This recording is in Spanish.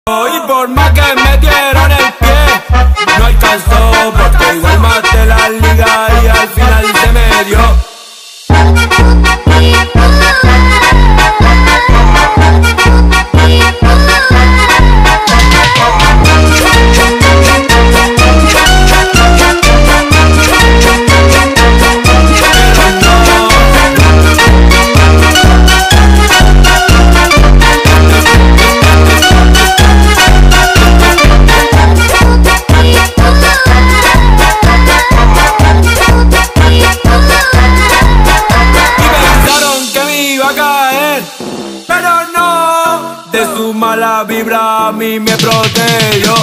Y por más que metieron el pie, no alcanzó, porque igual maté la liga y al final se me dio. Pero no, de su mala vibra a mí me protegió.